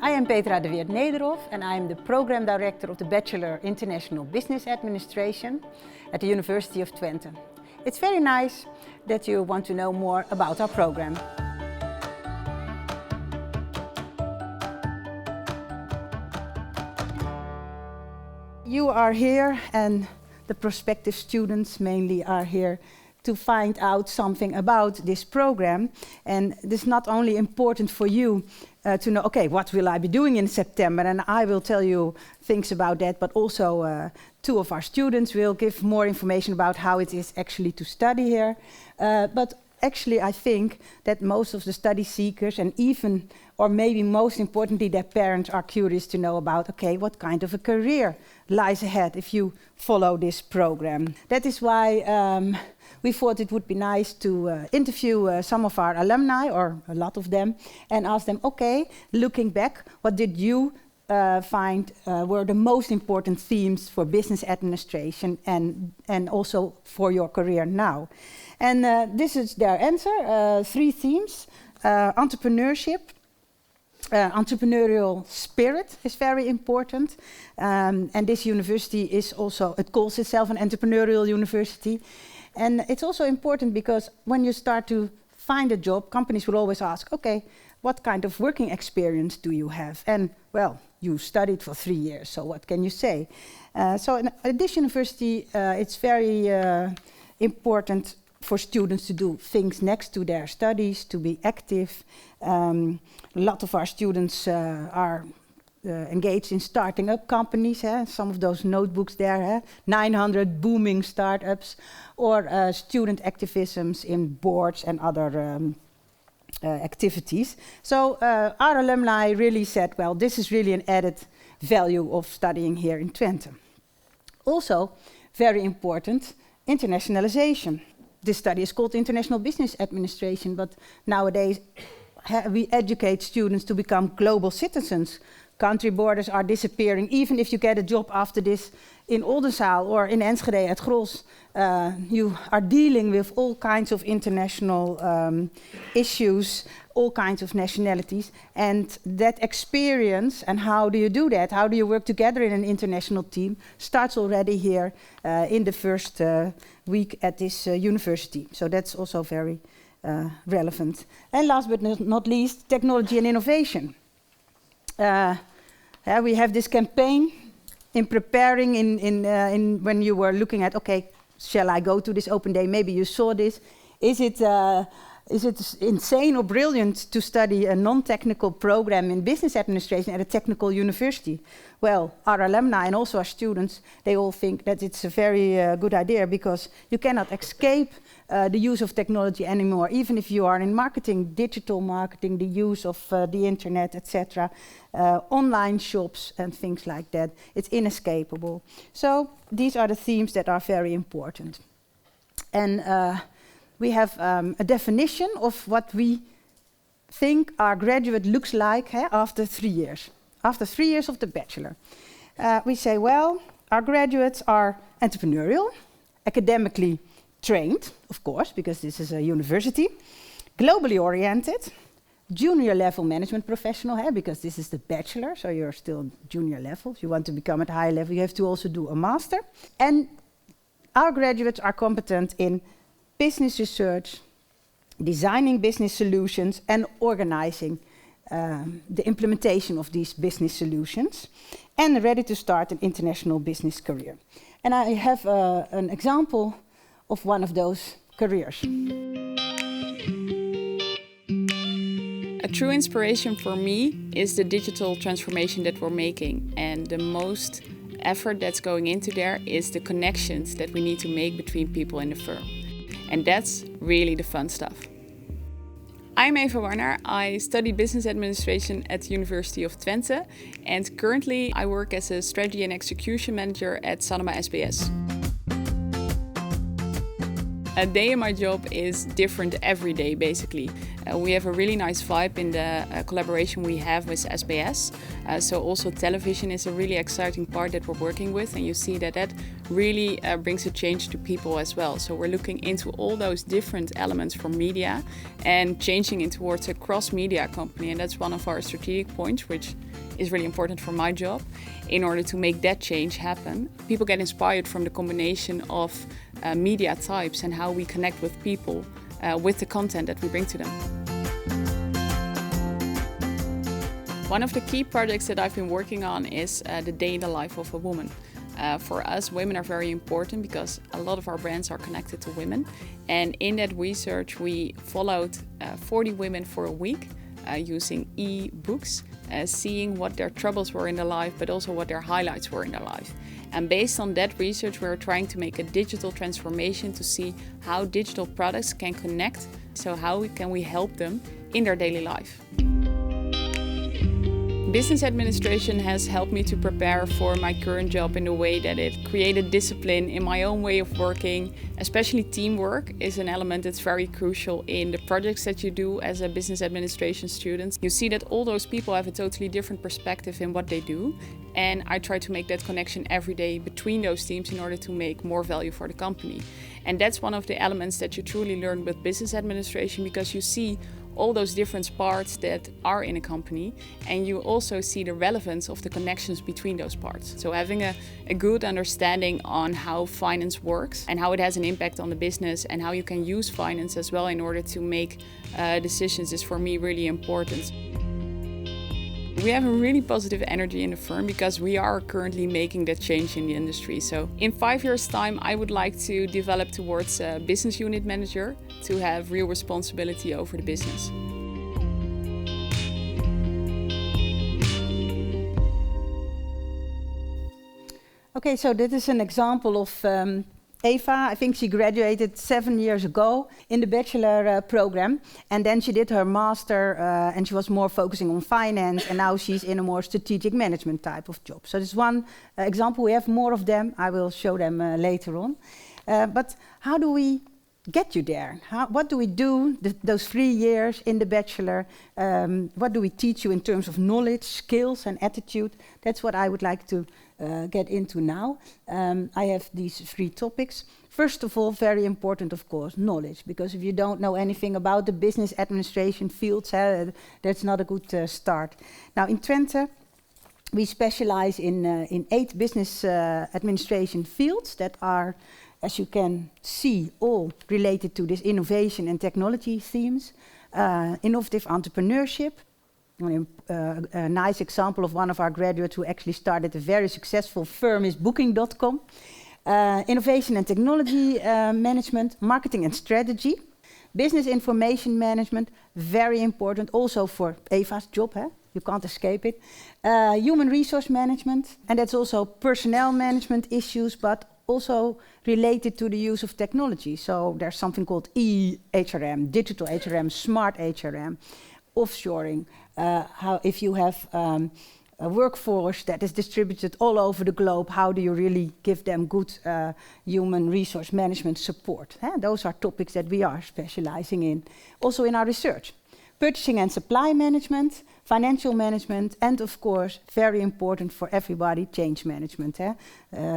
I am Petra de Weerd-Nederhof and I am the Program Director of the Bachelor International Business Administration at the University of Twente. It's very nice that you want to know more about our program. You are here and the prospective students mainly are here to find out something about this program, and this is not only important for you to know, okay, what will I be doing in September, and I will tell you things about that, but also two of our students will give more information about how it is actually to study here. But actually I think that most of the study seekers, and even, or maybe most importantly, their parents are curious to know about, okay, what kind of a career lies ahead if you follow this program. That is why we thought it would be nice to interview some of our alumni, or a lot of them, and ask them, okay, looking back, what did you find were the most important themes for business administration and also for your career now? And this is their answer, 3 themes. Entrepreneurship, entrepreneurial spirit is very important. And this university is also, it calls itself an entrepreneurial university. And it's also important because when you start to find a job, companies will always ask, okay, what kind of working experience do you have? And well, you studied for 3 years, so what can you say? So at this university, it's very important for students to do things next to their studies, to be active. A lot of our students are engaged in starting up companies. Some of those notebooks there, 900 booming startups, or student activisms in boards and other activities. So our alumni really said, well, this is really an added value of studying here in Twente. Also, very important, internationalization. This study is called International Business Administration, but nowadays we educate students to become global citizens. Country borders are disappearing. Even if you get a job after this in Oldenzaal or in Enschede at Gros, you are dealing with all kinds of international issues, all kinds of nationalities. And that experience, and how do you do that? How do you work together in an international team? Starts already here in the first week at this university. So that's also very relevant. And last but not least, technology and innovation. We have this campaign in preparing when you were looking at, okay, shall I go to this open day? Maybe you saw this. Is it insane or brilliant to study a non-technical program in business administration at a technical university? Well, our alumni and also our students, they all think that it's a very good idea, because you cannot escape the use of technology anymore. Even if you are in marketing, digital marketing, the use of the internet, etc., online shops and things like that, it's inescapable. So these are the themes that are very important. And we have a definition of what we think our graduate looks like after 3 years. After 3 years of the bachelor. We say, well, our graduates are entrepreneurial, academically trained, of course, because this is a university, globally oriented, junior level management professional, because this is the bachelor, so you're still junior level. If you want to become at high level, you have to also do a master. And our graduates are competent in business research, designing business solutions, and organizing the implementation of these business solutions, and ready to start an international business career. And I have an example of one of those careers. A true inspiration for me is the digital transformation that we're making, and the most effort that's going into there is the connections that we need to make between people in the firm. And that's really the fun stuff. I'm Eva Warner. I study business administration at the University of Twente, and currently I work as a strategy and execution manager at Sanoma SBS. A day in my job is different every day, basically. We have a really nice vibe in the collaboration we have with SBS. So also television is a really exciting part that we're working with, and you see that that really brings a change to people as well. So we're looking into all those different elements for media and changing it towards a cross-media company, and that's one of our strategic points, which is really important for my job. In order to make that change happen, people get inspired from the combination of media types and how we connect with people with the content that we bring to them. One of the key projects that I've been working on is the day in the life of a woman. For us, women are very important because a lot of our brands are connected to women. And in that research, we followed 40 women for a week using e-books, seeing what their troubles were in their life, but also what their highlights were in their life. And based on that research, we're trying to make a digital transformation to see how digital products can connect. So how can we help them in their daily life? Business administration has helped me to prepare for my current job in a way that it created discipline in my own way of working. Especially teamwork is an element that's very crucial in the projects that you do as a business administration student. You see that all those people have a totally different perspective in what they do. And I try to make that connection every day between those teams in order to make more value for the company. And that's one of the elements that you truly learn with business administration, because you see all those different parts that are in a company, and you also see the relevance of the connections between those parts. So having a good understanding on how finance works and how it has an impact on the business and how you can use finance as well in order to make decisions is for me really important. We have a really positive energy in the firm because we are currently making that change in the industry. So in 5 years' time, I would like to develop towards a business unit manager to have real responsibility over the business. Okay, so this is an example of Eva. I think she graduated 7 years ago in the bachelor program, and then she did her master and she was more focusing on finance, and now she's in a more strategic management type of job. So this is one example. We have more of them. I will show them later on. But how do we get you there? What do we do those 3 years in the bachelor? What do we teach you in terms of knowledge, skills and attitude? That's what I would like to get into now. I have these 3 topics. First of all, very important, of course, knowledge, because if you don't know anything about the business administration fields, that's not a good start. Now, in Twente, we specialize in 8 business administration fields that are, as you can see, all related to this innovation and technology themes. Innovative entrepreneurship. A nice example of one of our graduates who actually started a very successful firm is Booking.com. Innovation and technology management, marketing and strategy. Business information management, very important also for Eva's job, you can't escape it. Human resource management, and that's also personnel management issues, but also related to the use of technology. So there's something called e-HRM, digital HRM, smart HRM, offshoring. How if you have a workforce that is distributed all over the globe, how do you really give them good human resource management support? Those are topics that we are specializing in. Also in our research. Purchasing and supply management, financial management, and of course, very important for everybody, change management.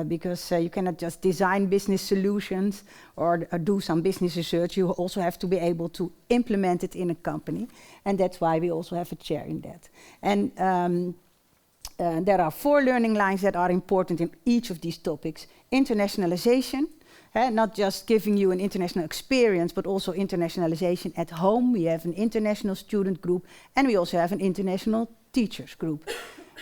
Because you cannot just design business solutions or do some business research. You also have to be able to implement it in a company. And that's why we also have a chair in that. And there are 4 learning lines that are important in each of these topics. Internationalization. Not just giving you an international experience, but also internationalization at home. We have an international student group, and we also have an international teachers group.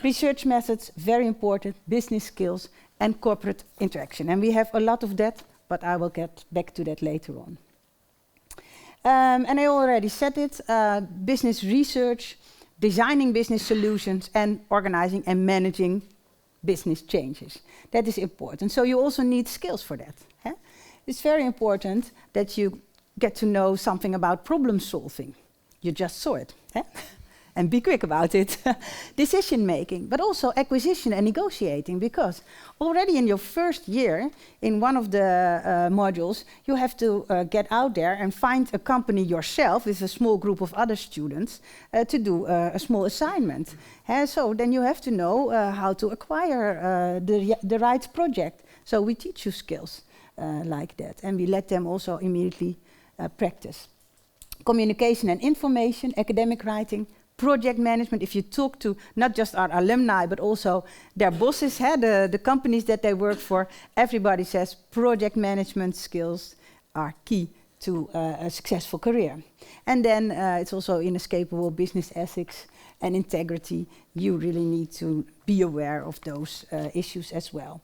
Research methods, very important, business skills, and corporate interaction. And we have a lot of that, but I will get back to that later on. And I already said it, business research, designing business solutions, and organizing and managing business changes. That is important. So you also need skills for that. It's very important that you get to know something about problem solving. You just saw it. and be quick about it, decision making, but also acquisition and negotiating, because already in your first year, in one of the modules, you have to get out there and find a company yourself with a small group of other students to do a small assignment. So then you have to know how to acquire the right project. So we teach you skills like that, and we let them also immediately practice. Communication and information, academic writing, project management. If you talk to not just our alumni, but also their bosses, the companies that they work for, everybody says project management skills are key to a successful career. And then it's also inescapable business ethics and integrity. You really need to be aware of those issues as well.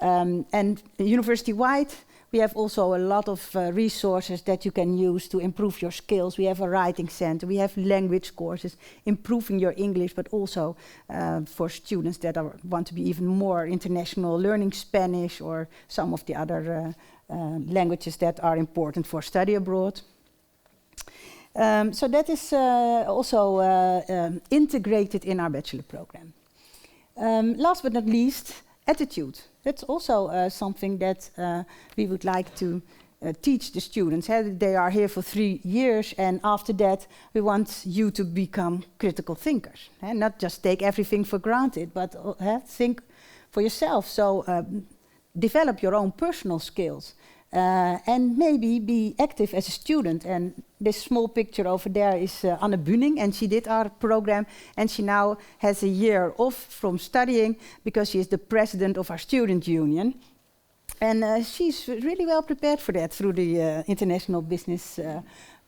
And university-wide, we have also a lot of resources that you can use to improve your skills. We have a writing center, we have language courses, improving your English, but also for students that want to be even more international, learning Spanish or some of the other languages that are important for study abroad. So that is also integrated in our bachelor program. Last but not least, attitude. That's also something that we would like to teach the students. They are here for 3 years, and after that we want you to become critical thinkers. Not just take everything for granted, but think for yourself. So develop your own personal skills. And maybe be active as a student. And this small picture over there is Anne Buning, and she did our program, and she now has a year off from studying because she is the president of our student union. And she's really well prepared for that through the international business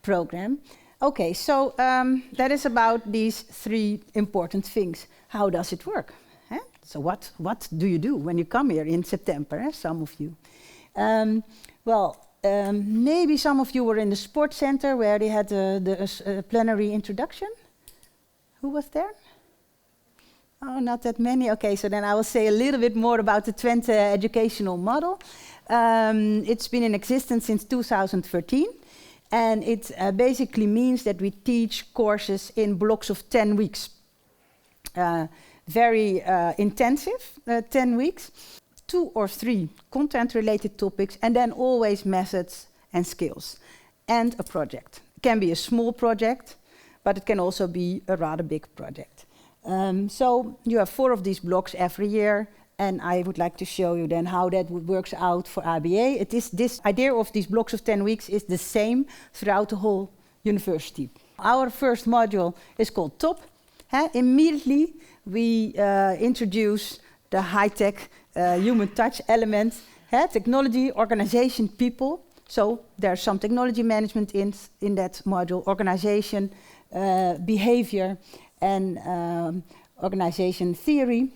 program. Okay, so that is about these 3 important things. How does it work? So what do you do when you come here in September, some of you? Maybe some of you were in the sports center where they had the plenary introduction. Who was there? Oh, not that many. Okay, so then I will say a little bit more about the Twente educational model. It's been in existence since 2013, and it basically means that we teach courses in blocks of 10 weeks. Very intensive, 10 weeks. 2 or 3 content-related topics, and then always methods and skills, and a project. It can be a small project, but it can also be a rather big project. So you have 4 of these blocks every year, and I would like to show you then how that works out for ABA. It is this idea of these blocks of 10 weeks is the same throughout the whole university. Our first module is called TOP. Immediately we introduce the high-tech human touch element, technology, organization, people. So there's some technology management in that module, organization, behavior, and organization theory.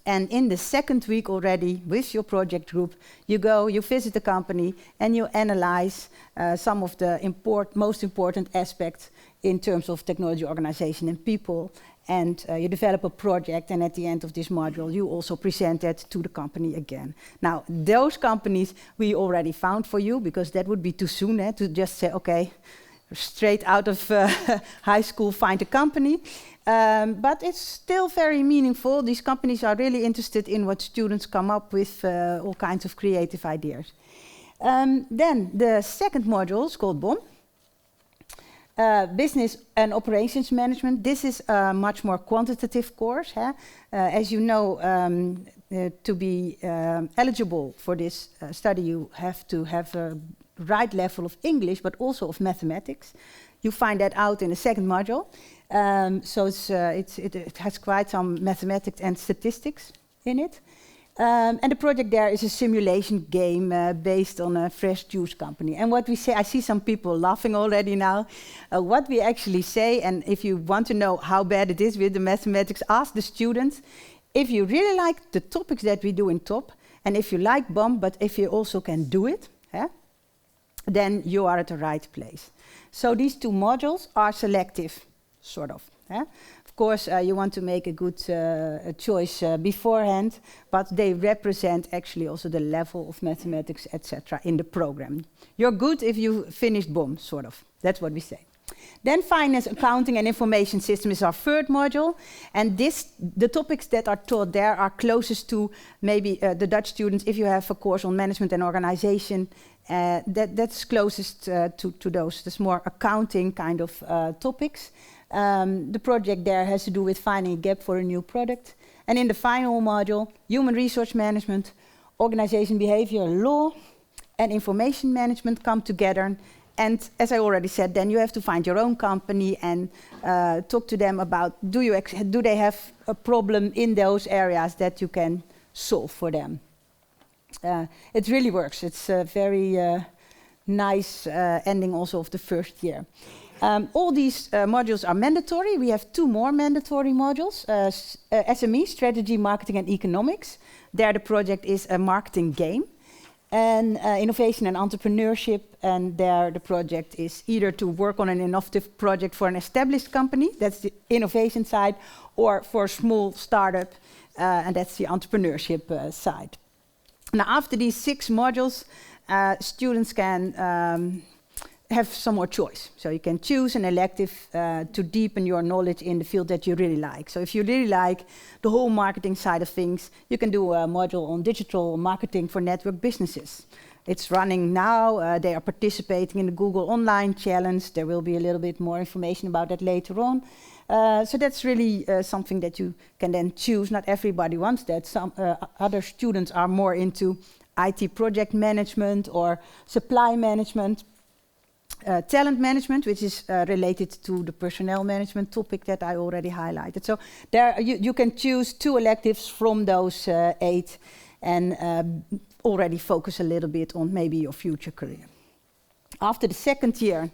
And in the second week already, with your project group, you visit the company, and you analyze some of the most important aspects in terms of technology, organization, and people. And you develop a project, and at the end of this module, you also present that to the company again. Now, those companies we already found for you, because that would be too soon to just say, okay, straight out of high school, find a company. But it's still very meaningful. These companies are really interested in what students come up with, all kinds of creative ideas. Then the second module is called BOM. Business and Operations Management. This is a much more quantitative course. As you know, to be eligible for this study, you have to have a right level of English, but also of mathematics. You find that out in the second module. So it has quite some mathematics and statistics in it. And the project there is a simulation game based on a fresh juice company. And what we say, I see some people laughing already now. What we actually say, and if you want to know how bad it is with the mathematics, ask the students. If you really like the topics that we do in TOP, and if you like BOM, but if you also can do it, then you are at the right place. So these 2 modules are selective, sort of. Of course, you want to make a good choice beforehand, but they represent actually also the level of mathematics, etc., in the program. You're good if you finished BOM, sort of. That's what we say. Then finance, accounting and information system is our third module. And the topics that are taught there are closest to maybe the Dutch students. If you have a course on management and organization, that's closest to those. There's more accounting kind of topics. The project there has to do with finding a gap for a new product. And in the final module, human resource management, organization behavior, law, and information management come together. And as I already said, then you have to find your own company and talk to them about do they have a problem in those areas that you can solve for them. It really works. It's a very nice ending also of the first year. All these modules are mandatory. We have 2 more mandatory modules, SME, Strategy, Marketing and Economics. There the project is a marketing game. And innovation and entrepreneurship, and there the project is either to work on an innovative project for an established company, that's the innovation side, or for a small startup, and that's the entrepreneurship side. Now, after these 6 modules, students can have some more choice. So you can choose an elective to deepen your knowledge in the field that you really like. So if you really like the whole marketing side of things, you can do a module on digital marketing for network businesses. It's running now. They are participating in the Google Online Challenge. There will be a little bit more information about that later on. So that's really something that you can then choose. Not everybody wants that. Some other students are more into IT project management or supply management. Talent management, which is related to the personnel management topic that I already highlighted. So there you can choose 2 electives from those 8 and already focus a little bit on maybe your future career. After the second year,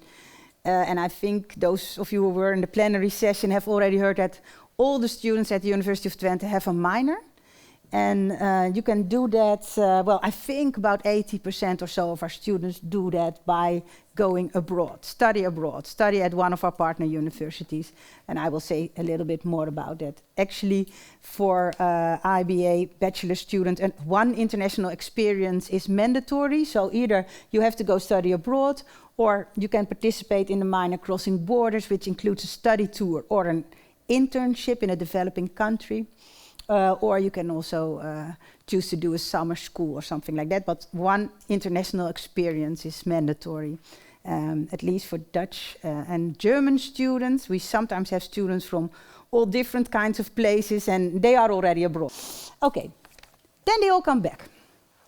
and I think those of you who were in the plenary session have already heard that all the students at the University of Twente have a minor. And you can do that, well, I think about 80% or so of our students do that by going abroad, study at one of our partner universities. And I will say a little bit more about that. Actually, for IBA bachelor students, and 1 international experience is mandatory. So either you have to go study abroad, or you can participate in the minor crossing borders, which includes a study tour or an internship in a developing country. Or you can also choose to do a summer school or something like that. But 1 international experience is mandatory, at least for Dutch and German students. We sometimes have students from all different kinds of places, and they are already abroad. Okay, then they all come back.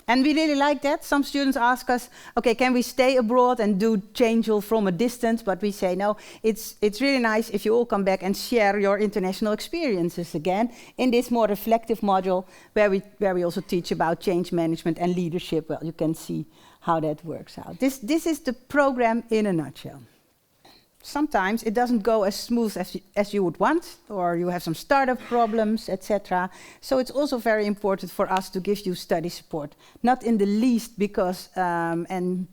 And we really like that. Some students ask us, okay, can we stay abroad and do changeable from a distance? But we say, no, it's really nice if you all come back and share your international experiences again in this more reflective module where we also teach about change management and leadership. Well, you can see how that works out. This is the program in a nutshell. Sometimes it doesn't go as smooth as you would want, or you have some startup problems, etc. So it's also very important for us to give you study support. Not in the least because, and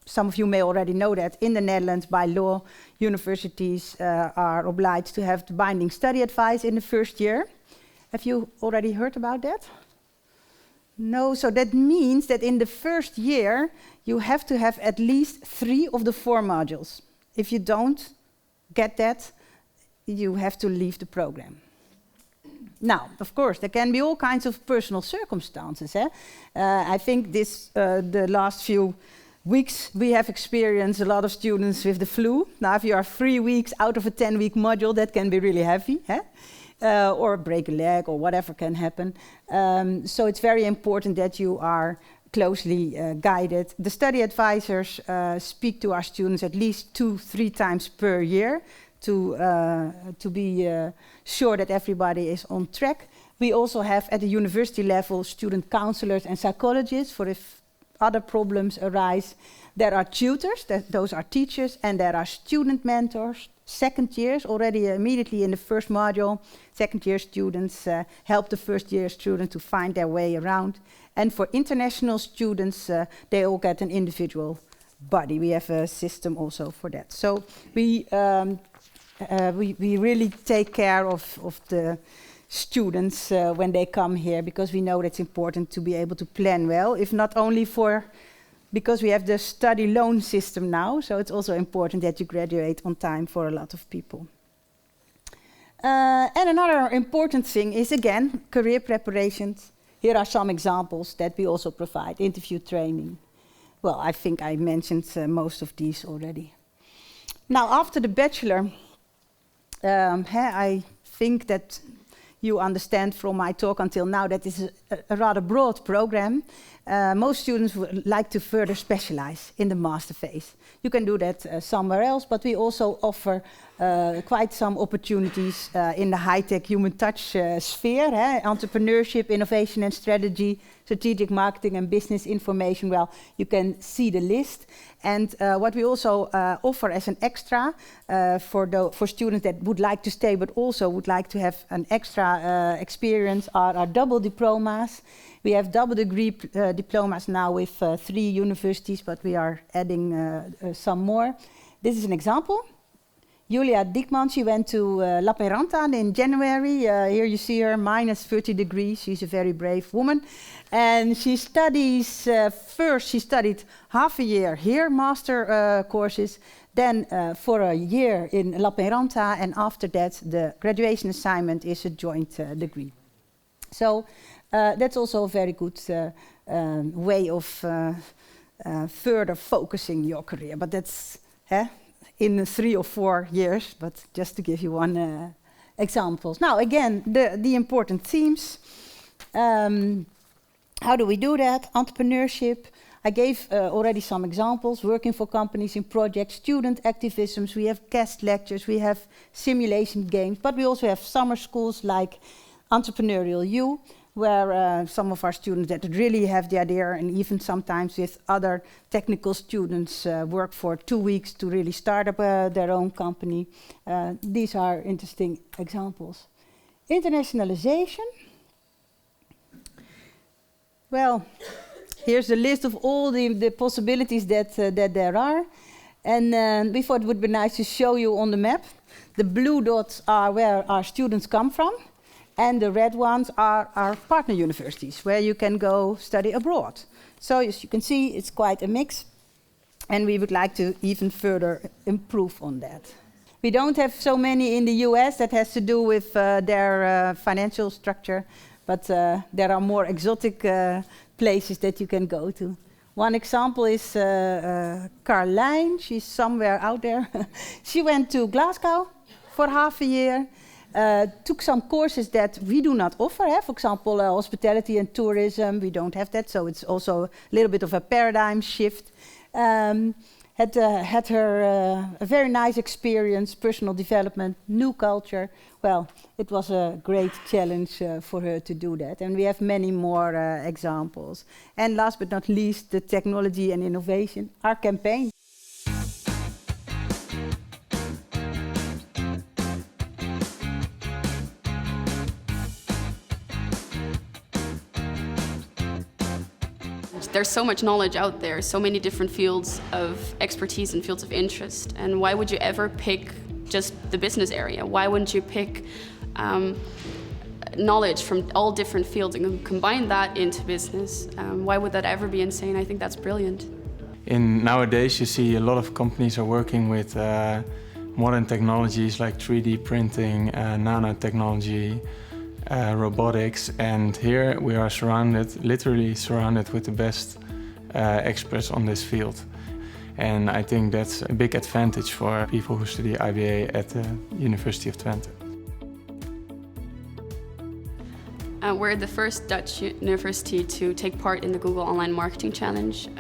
some of you may already know that, in the Netherlands, by law, universities are obliged to have the binding study advice in the first year. Have you already heard about that? No, so that means that in the first year, you have to have at least 3 of the 4 modules. If you don't get that, you have to leave the program. Now, of course, there can be all kinds of personal circumstances. I think the last few weeks we have experienced a lot of students with the flu. Now, if you are 3 weeks out of a 10-week module, that can be really heavy. Or break a leg or whatever can happen. So it's very important that you are closely guided. The study advisors speak to our students at least 2-3 times per year to be sure that everybody is on track. We also have at the university level student counselors and psychologists for if other problems arise. There are tutors, those are teachers, and there are student mentors. Second years, already immediately in the first module, second year students help the first year students to find their way around. And for international students, they all get an individual buddy. We have a system also for that. So we really take care of the students when they come here, because we know that's important to be able to plan well, if not only for because we have the study loan system now, so it's also important that you graduate on time for a lot of people. And another important thing is, again, career preparations. Here are some examples that we also provide: interview training. Well, I think I mentioned most of these already. Now, after the bachelor, I think that you understand from my talk until now that this is a rather broad program. Most students would like to further specialize in the master phase. You can do that somewhere else, but we also offer quite some opportunities in the high-tech human touch sphere, entrepreneurship, innovation and strategy, strategic marketing and business information. Well, you can see the list. And what we also offer as an extra for students that would like to stay but also would like to have an extra experience are our double diplomas. We have double degree diplomas now with 3 universities, but we are adding some more. This is an example. Julia Diekman, she went to La Peranta in January. Here you see her, minus 30 degrees. She's a very brave woman. And she studies, first she studied half a year here, master courses, then for a year in La Peranta, and after that the graduation assignment is a joint degree. So that's also a very good way of further focusing your career, but that's in 3 or 4 years, but just to give you one example. Now again, the important themes. How do we do that? Entrepreneurship. I gave already some examples: working for companies in projects, student activisms, we have guest lectures, we have simulation games, but we also have summer schools like Entrepreneurial U, where some of our students that really have the idea, and even sometimes with other technical students, work for 2 weeks to really start up their own company. These are interesting examples. Internationalization. Well, here's a list of all the possibilities that there are. And we thought it would be nice to show you on the map. The blue dots are where our students come from. And the red ones are our partner universities, where you can go study abroad. So as you can see, it's quite a mix. And we would like to even further improve on that. We don't have so many in the US. That has to do with their financial structure. But there are more exotic places that you can go to. One example is Carlijn. She's somewhere out there. She went to Glasgow for half a year. Took some courses that we do not offer. For example, hospitality and tourism, we don't have that, so it's also a little bit of a paradigm shift. Had her a very nice experience, personal development, new culture. Well, it was a great challenge for her to do that, and we have many more examples. And last but not least, the technology and innovation, our campaign. There's so much knowledge out there, so many different fields of expertise and fields of interest. And why would you ever pick just the business area? Why wouldn't you pick knowledge from all different fields and combine that into business? Why would that ever be insane? I think that's brilliant. Nowadays you see a lot of companies are working with modern technologies like 3D printing, nanotechnology, robotics, and here we are literally surrounded with the best experts on this field. And I think that's a big advantage for people who study IBA at the University of Twente. We're the first Dutch university to take part in the Google Online Marketing Challenge.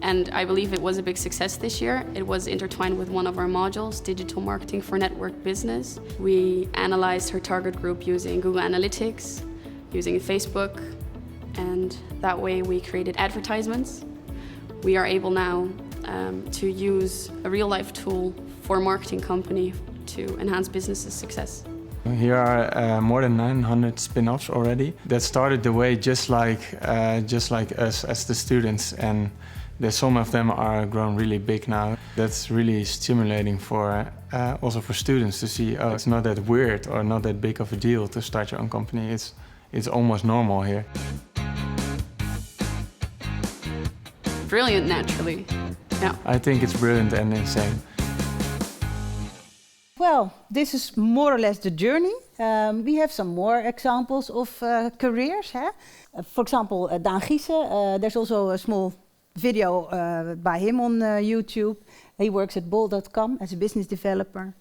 And I believe it was a big success this year. It was intertwined with one of our modules, Digital Marketing for Network Business. We analyzed her target group using Google Analytics, using Facebook, and that way we created advertisements. We are able now to use a real-life tool for a marketing company to enhance business success. Here are more than 900 spin-offs already. That started the way just like us as the students, and some of them are grown really big now. That's really stimulating for also for students to see, oh, it's not that weird or not that big of a deal to start your own company. It's almost normal here. brilliant naturally. Yeah. I think it's brilliant and insane. Well, this is more or less the journey. We have some more examples of careers. For example, Daan Giese, there's also a small video by him on YouTube. He works at bol.com as a business developer.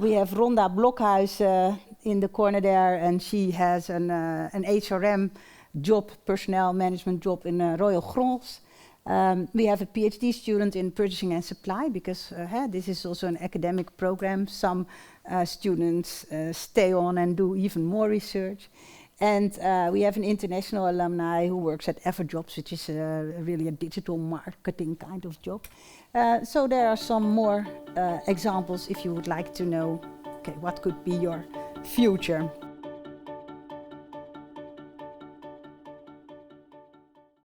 We have Rhonda Blokhuis in the corner there, and she has an HRM job, personnel management job in Royal Grols. We have a PhD student in purchasing and supply, because this is also an academic program. Some students stay on and do even more research. And we have an international alumni who works at Everjobs, which is really a digital marketing kind of job. So there are some more examples if you would like to know, okay, what could be your future.